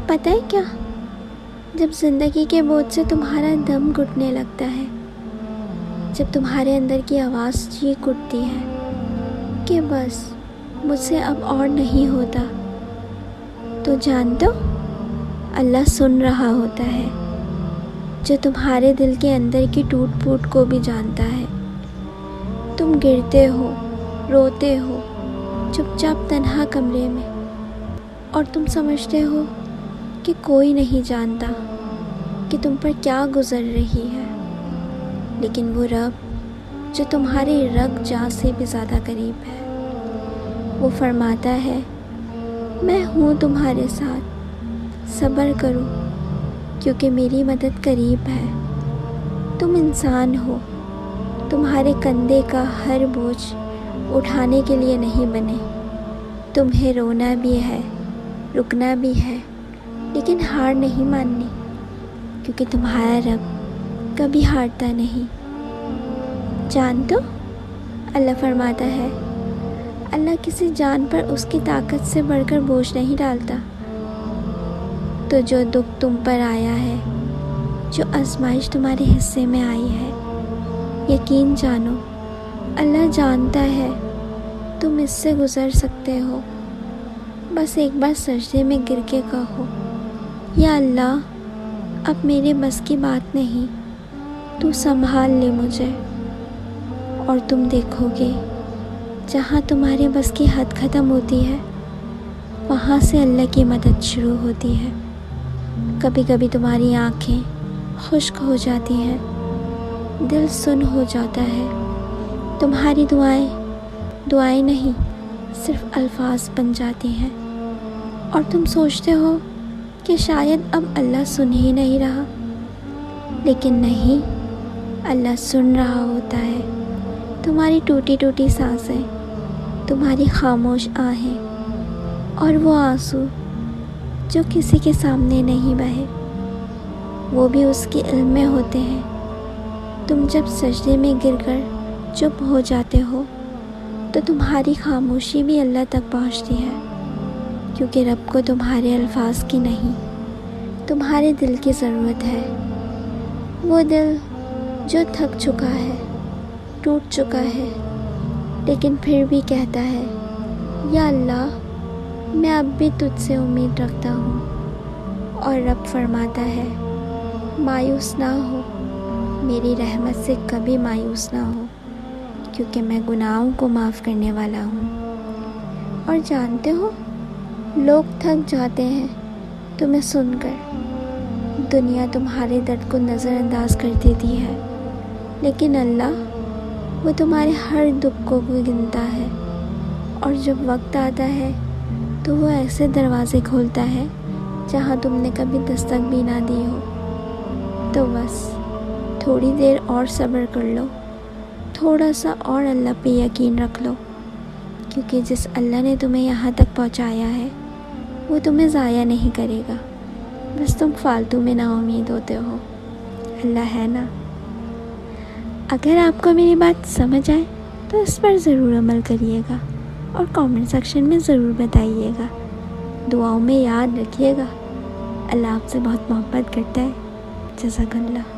پتہ ہے کیا، جب زندگی کے بوجھ سے تمہارا دم گھٹنے لگتا ہے، جب تمہارے اندر کی آواز چیخ اٹھتی ہے کہ بس مجھ سے اب اور نہیں ہوتا، تو جان دو اللہ سن رہا ہوتا ہے، جو تمہارے دل کے اندر کی ٹوٹ پھوٹ کو بھی جانتا ہے۔ تم گرتے ہو، روتے ہو چپ چاپ تنہا کمرے میں، اور تم سمجھتے ہو کہ کوئی نہیں جانتا کہ تم پر کیا گزر رہی ہے، لیکن وہ رب جو تمہاری رگ جان سے بھی زیادہ قریب ہے، وہ فرماتا ہے میں ہوں تمہارے ساتھ، صبر کرو کیونکہ میری مدد قریب ہے۔ تم انسان ہو، تمہارے کندھے کا ہر بوجھ اٹھانے کے لیے نہیں بنے۔ تمہیں رونا بھی ہے، رکنا بھی ہے، لیکن ہار نہیں ماننی، کیونکہ تمہارا رب کبھی ہارتا نہیں۔ جان دو اللہ فرماتا ہے، اللہ کسی جان پر اس کی طاقت سے بڑھ کر بوجھ نہیں ڈالتا۔ تو جو دکھ تم پر آیا ہے، جو آزمائش تمہارے حصے میں آئی ہے، یقین جانو اللہ جانتا ہے تم اس سے گزر سکتے ہو۔ بس ایک بار سجدے میں گر کے کہو یا اللہ اب میرے بس کی بات نہیں، تو سنبھال لے مجھے، اور تم دیکھو گے جہاں تمہارے بس کی حد ختم ہوتی ہے، وہاں سے اللہ کی مدد شروع ہوتی ہے۔ کبھی کبھی تمہاری آنکھیں خشک ہو جاتی ہیں، دل سن ہو جاتا ہے، تمہاری دعائیں نہیں صرف الفاظ بن جاتی ہیں، اور تم سوچتے ہو کہ شاید اب اللہ سن ہی نہیں رہا، لیکن نہیں، اللہ سن رہا ہوتا ہے تمہاری ٹوٹی ٹوٹی سانسیں، تمہاری خاموش آہیں، اور وہ آنسو جو کسی کے سامنے نہیں بہے، وہ بھی اس کے علم میں ہوتے ہیں۔ تم جب سجدے میں گر کر چپ ہو جاتے ہو تو تمہاری خاموشی بھی اللہ تک پہنچتی ہے، کیونکہ رب کو تمہارے الفاظ کی نہیں، تمہارے دل کی ضرورت ہے۔ وہ دل جو تھک چکا ہے، ٹوٹ چکا ہے، لیکن پھر بھی کہتا ہے یا اللہ میں اب بھی تجھ سے امید رکھتا ہوں۔ اور رب فرماتا ہے مایوس نہ ہو، میری رحمت سے کبھی مایوس نہ ہو، کیونکہ میں گناہوں کو معاف کرنے والا ہوں۔ اور جانتے ہو لوگ تھک جاتے ہیں تمہیں سن کر، دنیا تمہارے درد کو نظر انداز کر دیتی ہے، لیکن اللہ وہ تمہارے ہر دکھ کو گنتا ہے، اور جب وقت آتا ہے تو وہ ایسے دروازے کھولتا ہے جہاں تم نے کبھی دستک بھی نہ دی ہو۔ تو بس تھوڑی دیر اور صبر کر لو، تھوڑا سا اور اللہ پہ یقین رکھ لو، کیونکہ جس اللہ نے تمہیں یہاں تک پہنچایا ہے وہ تمہیں ضائع نہیں کرے گا، بس تم فالتو میں نا امید ہوتے ہو۔ اللہ ہے نا۔ اگر آپ کو میری بات سمجھ آئے تو اس پر ضرور عمل کریے گا، اور کامنٹ سیکشن میں ضرور بتائیے گا۔ دعاؤں میں یاد رکھیے گا اللہ آپ سے بہت محبت کرتا ہے۔ جزاک اللہ۔